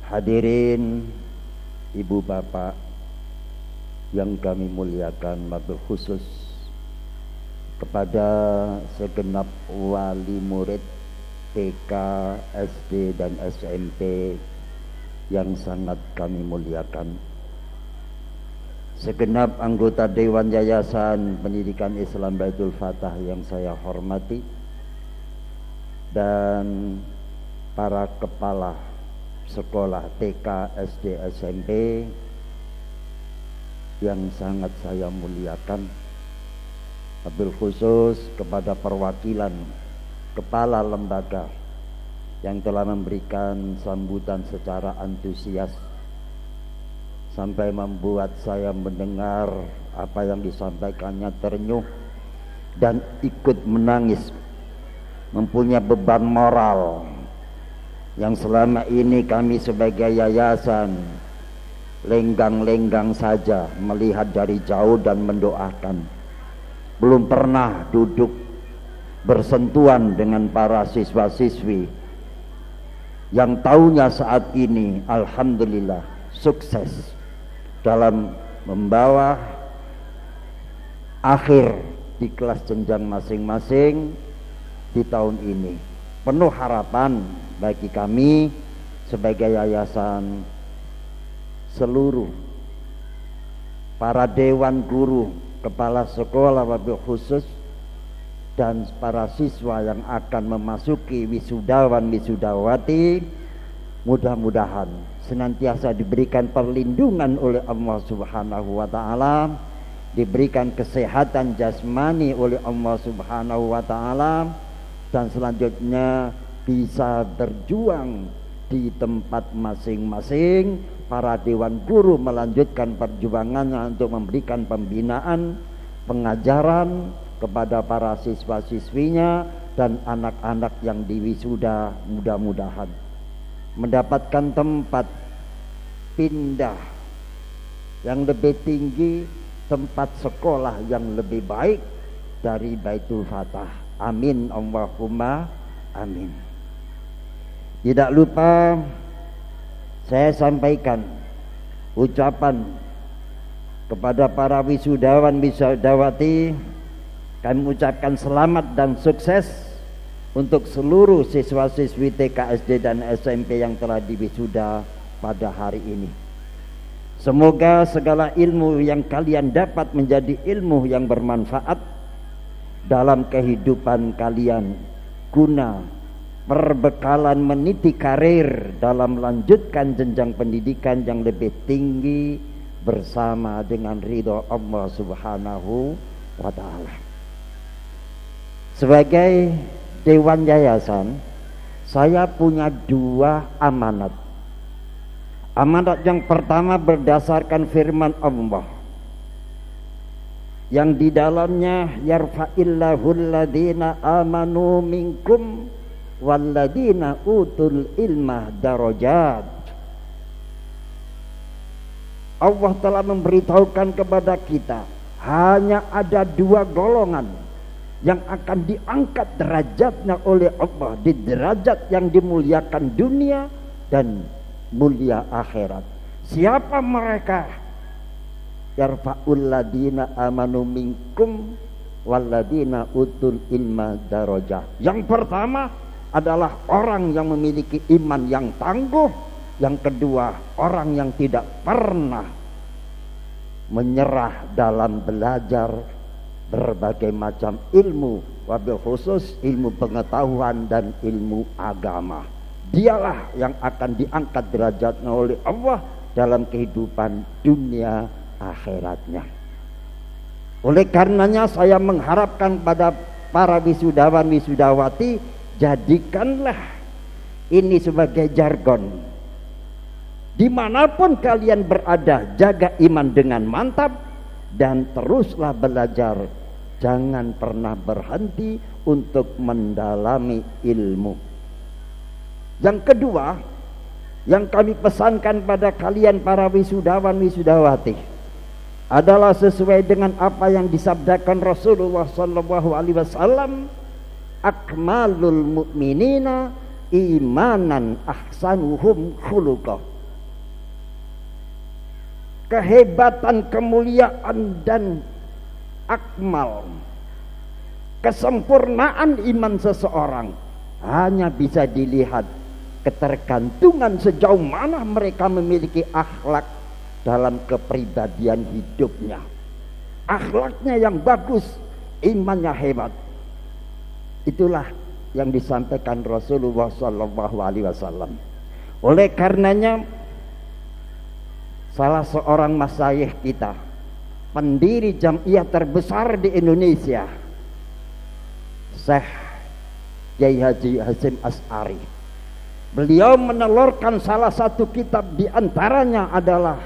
Hadirin ibu bapak yang kami muliakan, wabil khusus kepada segenap wali murid TK, SD dan SMP yang sangat kami muliakan, segenap anggota Dewan Yayasan Pendidikan Islam Baitul Fatah yang saya hormati, dan para kepala sekolah TK, SD, SMP yang sangat saya muliakan, wabil khusus kepada perwakilan kepala lembaga yang telah memberikan sambutan secara antusias sampai membuat saya mendengar apa yang disampaikannya ternyuh dan ikut menangis, mempunyai beban moral yang selama ini kami sebagai yayasan lenggang-lenggang saja melihat dari jauh dan mendoakan, belum pernah duduk bersentuhan dengan para siswa-siswi yang taunya saat ini alhamdulillah sukses dalam membawa akhir di kelas jenjang masing-masing di tahun ini. Penuh harapan bagi kami sebagai yayasan, seluruh para dewan guru, kepala sekolah wabil khusus, dan para siswa yang akan memasuki wisudawan wisudawati, mudah-mudahan senantiasa diberikan perlindungan oleh Allah Subhanahu wa taala, diberikan kesehatan jasmani oleh Allah Subhanahu wa taala, dan selanjutnya bisa berjuang di tempat masing-masing. Para dewan guru melanjutkan perjuangannya untuk memberikan pembinaan, pengajaran kepada para siswa-siswinya dan anak-anak yang diwisuda, mudah-mudahan mendapatkan tempat pindah yang lebih tinggi, tempat sekolah yang lebih baik dari Baitul Fatah. Amin Allahumma amin. Tidak lupa saya sampaikan ucapan kepada para wisudawan wisudawati. Kami ucapkan selamat dan sukses untuk seluruh siswa-siswi TK, SD dan SMP yang telah diwisuda pada hari ini. Semoga segala ilmu yang kalian dapat menjadi ilmu yang bermanfaat dalam kehidupan kalian, guna perbekalan meniti karir dalam melanjutkan jenjang pendidikan yang lebih tinggi bersama dengan ridho Allah Subhanahu wa ta'ala. Sebagai Dewan Yayasan, saya punya dua amanat. Amanat yang pertama berdasarkan firman Allah, yang di dalamnya yarfa'illahu alladhina amanu minkum walladhina utul ilma darajat. Allah telah memberitahukan kepada kita hanya ada dua golongan yang akan diangkat derajatnya oleh Allah di derajat yang dimuliakan dunia dan mulia akhirat. Siapa mereka? Yarfa'ul ladina amanu minkum walladina utul ilma darajah. Yang pertama adalah orang yang memiliki iman yang tangguh. Yang kedua, orang yang tidak pernah menyerah dalam belajar berbagai macam ilmu, wabil khusus ilmu pengetahuan dan ilmu agama. Dialah yang akan diangkat derajatnya oleh Allah dalam kehidupan dunia akhiratnya. Oleh karenanya saya mengharapkan pada para wisudawan wisudawati, jadikanlah ini sebagai jargon. Dimanapun kalian berada, jaga iman dengan mantap dan teruslah belajar. Jangan pernah berhenti untuk mendalami ilmu. Yang kedua, yang kami pesankan pada kalian para wisudawan wisudawati adalah sesuai dengan apa yang disabdakan Rasulullah SAW, akmalul mu'minina imanan ahsanuhum khuluqah. Kehebatan, kemuliaan dan akmal, kesempurnaan iman seseorang hanya bisa dilihat ketergantungan sejauh mana mereka memiliki akhlak dalam kepribadian hidupnya. Akhlaknya yang bagus, imannya hebat. Itulah yang disampaikan Rasulullah SAW. Oleh karenanya, salah seorang masyayikh kita, pendiri jamiah terbesar di Indonesia, Syekh Kiai Haji Hasyim Asy'ari, beliau menelurkan salah satu kitab, di antaranya adalah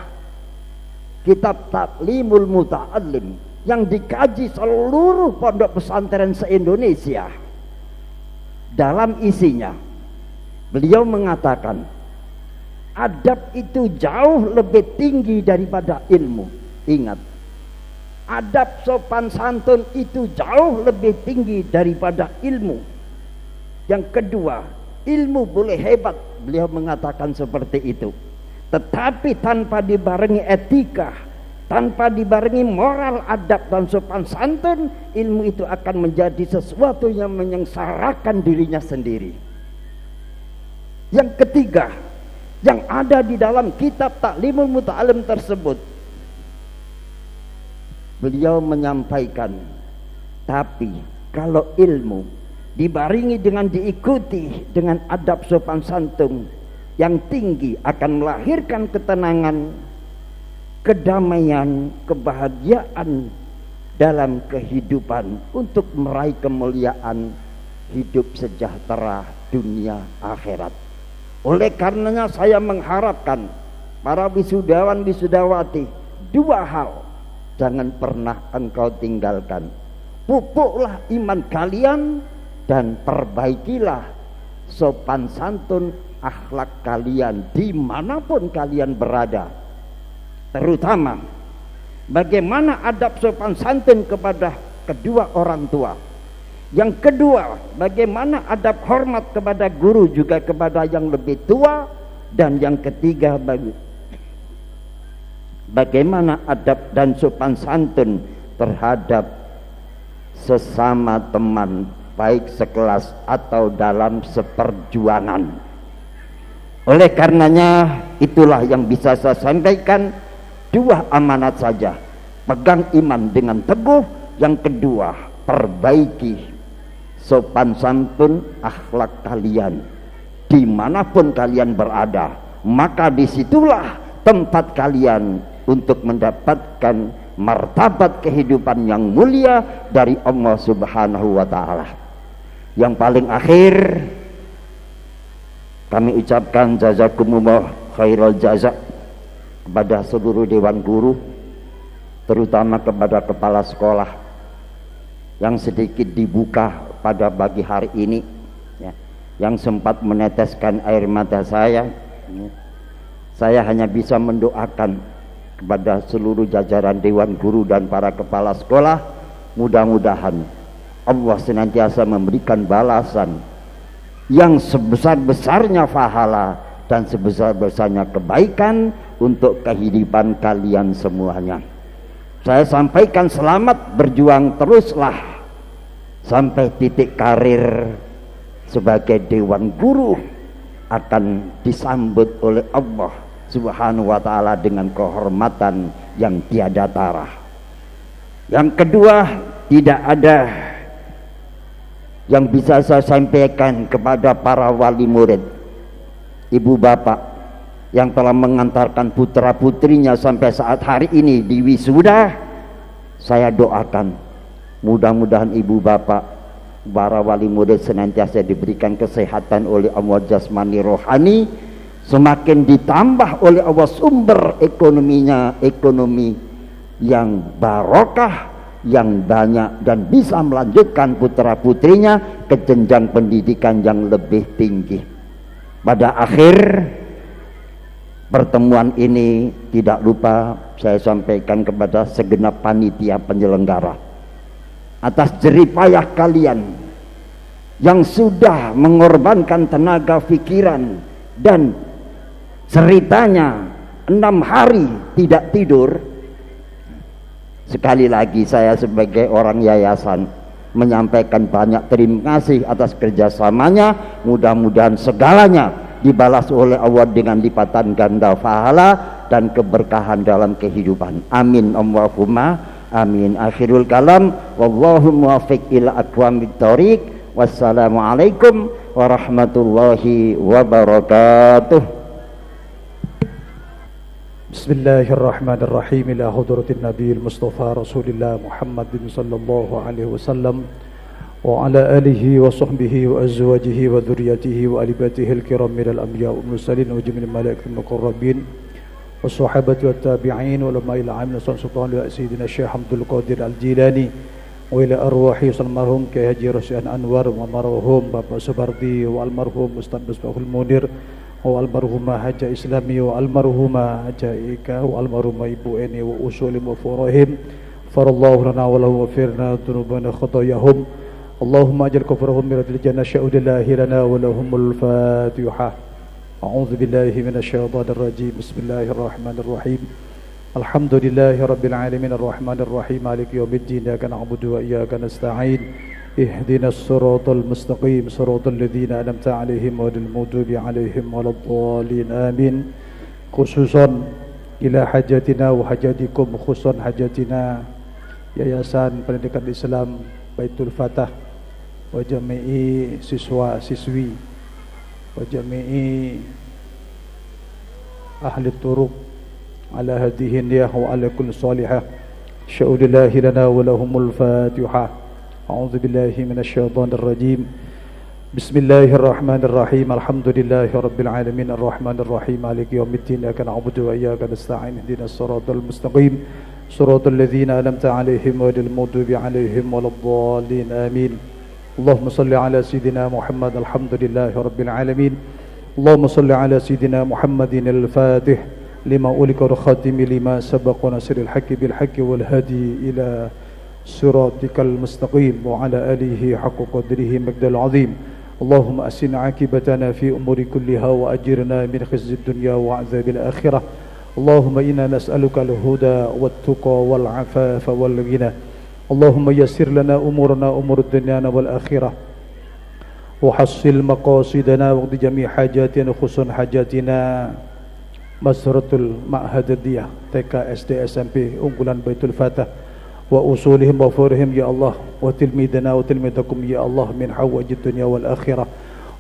kitab Ta'limul Muta'allim yang dikaji seluruh pondok pesantren se-Indonesia. Dalam isinya beliau mengatakan adab itu jauh lebih tinggi daripada ilmu. Ingat, adab sopan santun itu jauh lebih tinggi daripada ilmu. Yang kedua, ilmu boleh hebat, beliau mengatakan seperti itu, tetapi tanpa dibarengi etika, tanpa dibarengi moral, adab dan sopan santun, ilmu itu akan menjadi sesuatu yang menyengsarakan dirinya sendiri. Yang ketiga, yang ada di dalam kitab Ta'limul Muta'allim tersebut, beliau menyampaikan, tapi kalau ilmu dibaringi dengan diikuti dengan adab sopan santun yang tinggi, akan melahirkan ketenangan, kedamaian, kebahagiaan dalam kehidupan untuk meraih kemuliaan hidup sejahtera dunia akhirat. Oleh karenanya saya mengharapkan para wisudawan wisudawati, dua hal jangan pernah engkau tinggalkan. Pupuklah iman kalian dan perbaikilah sopan santun akhlak kalian dimanapun kalian berada. Terutama bagaimana adab sopan santun kepada kedua orang tua. Yang kedua, bagaimana adab hormat kepada guru, juga kepada yang lebih tua. Dan yang ketiga, bagaimana adab dan sopan santun terhadap sesama teman, baik sekelas atau dalam seperjuangan. Oleh karenanya, itulah yang bisa saya sampaikan. Dua amanat saja, pegang iman dengan teguh. Yang kedua, perbaiki sopan santun akhlak kalian dimanapun kalian berada, maka disitulah tempat kalian untuk mendapatkan martabat kehidupan yang mulia dari Allah Subhanahu wa ta'ala. Yang paling akhir, kami ucapkan jazakumullah khairal jaza kepada seluruh dewan guru terutama kepada kepala sekolah yang sedikit dibuka pada pagi hari ini, ya, yang sempat meneteskan air mata saya. Saya hanya bisa mendoakan kepada seluruh jajaran Dewan Guru dan para kepala sekolah, mudah-mudahan Allah senantiasa memberikan balasan yang sebesar-besarnya pahala dan sebesar-besarnya kebaikan untuk kehidupan kalian semuanya. Saya sampaikan selamat, berjuang teruslah sampai titik karir sebagai Dewan Guru akan disambut oleh Allah Subhanahu wa ta'ala dengan kehormatan yang tiada tara. Yang kedua, tidak ada yang bisa saya sampaikan kepada para wali murid, ibu bapak yang telah mengantarkan putra putrinya sampai saat hari ini di wisuda. Saya doakan mudah-mudahan ibu bapak, para wali murid senantiasa diberikan kesehatan oleh Allah jasmani rohani, semakin ditambah oleh Allah sumber ekonominya, ekonomi yang barokah, yang banyak, dan bisa melanjutkan putra putrinya ke jenjang pendidikan yang lebih tinggi. Pada akhir pertemuan ini tidak lupa saya sampaikan kepada segenap panitia penyelenggara atas jeripayah kalian yang sudah mengorbankan tenaga pikiran dan ceritanya 6 hari tidak tidur. Sekali lagi saya sebagai orang yayasan menyampaikan banyak terima kasih atas kerjasamanya. Mudah-mudahan segalanya dibalas oleh Allah dengan lipatan ganda pahala dan keberkahan dalam kehidupan. Amin Allahumma amin. Akhirul kalam, wallahu muwaffiq ila aqwamit thoriq. Wassalamualaikum warahmatullahi wabarakatuh. بسم الله الرحمن الرحيم إلى حضرة النبي المصطفى رسول الله محمد صلى الله عليه وسلم وعلى آله وصحبه وأزواجه وذريته وآل بيته الكرام من الأنبياء والمرسلين وجميع الملائكة المقربين والصحابة والتابعين والعلماء العاملين سلطان سيدنا الشيخ عبد القادر الجيلاني وإلى أرواح المرحوم كهجي رشيد أنور ومرحوم بابا سبردي والمرحوم أستاذ مصباح المنير والمرحومة حاجة إسلامي والمرحومة حاجة إيكا والمرحومة إبو إني وأصول وفراهم فر الله لنا ولهم وفرنا ذنوبنا خطاياهم اللهم أجل كفرهم من الجنة شهود الله لنا ولهم الفاتحة. أعوذ بالله من الشيطان الرجيم. بسم الله الرحمن الرحيم. الحمد لله رب العالمين الرحمن الرحيم مالك يوم الدين إياك نعبد وإياك نستعين اهدنا الصراط المستقيم صراط الذين أنعمت عليهم غير المغضوب عليهم ولا الضالين آمين. خصوصا إلى حاجاتنا وحاجاتكم خصوصا حاجاتنا Yayasan Pendidikan Islam Baitul Fatah wa jami'i siswa siswi wa jami'i ahli turuq ala hadhihi niyah wa ala kulli salihah syaudillahi lana wa lahumul fatihah. A'udzu billahi minasyaitonir rajim. Bismillahirrahmanirrahim. Alhamdulillahi rabbil alamin arrahmanir rahim maliki yaumiddin iyyaka na'budu wa iyyaka nasta'in ihdinas siratal mustaqim صراط الذين أنعمت عليهم غير المغضوب عليهم ولا الضالين آمين. اللهم صل على سيدنا محمد. الحمد لله رب العالمين. اللهم صل على سيدنا محمد الفاتح لما أغلق والخاتم لما سبق وناصر الحق بالحق والهادي إلى صراطك المستقيم وعلى آله حق قدره مقدار العظيم. اللهم أحسن عاقبتنا في أمور كلها وأجرنا من خزي الدنيا وعذاب الآخرة. اللهم إنا نسألك الهدى والتقى والعفاف والغنى. اللهم يسر لنا أمورنا أمور الدنيا والآخرة وحصل مقاصدنا وقضي جميع حاجاتنا خصوصا حاجاتنا مسرة المعهدية TK SD SMP unggulan Baitul Fatah wa usulihim wa furihim ya Allah wa tilmidana wa tilmidakum ya Allah min hawajid dunya wal akhirah.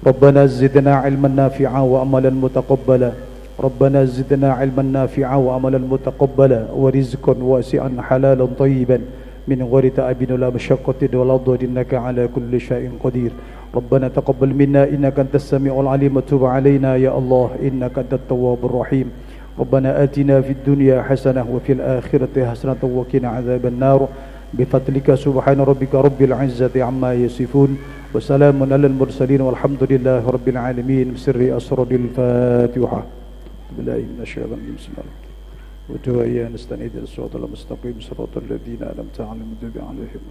Rabbana zidna ilman nafi'a wa amalan mutaqabbala. ربنا زدنا علما نافعا وعملا متقبلا ورزقا واسعا حلالا طيبا من غير تعب ولا مشقة ولا ضر إنك على كل شيء قدير. ربنا تقبل منا إنك أنت السميع العليم وتب علينا يا الله إنك أنت التواب الرحيم. ربنا آتنا في الدنيا حسنة وفي الآخرة حسنة وقنا عذاب النار بفضلك سبحان ربك رب العزة عما يصفون وسلام على المرسلين والحمد لله رب العالمين بسر أسرار الفاتحة بالله من الشيطان الرجيم بسم الله ودعاء نستعين الصراط المستقيم صراط الذين أنعمت عليهم غير المغضوب عليهم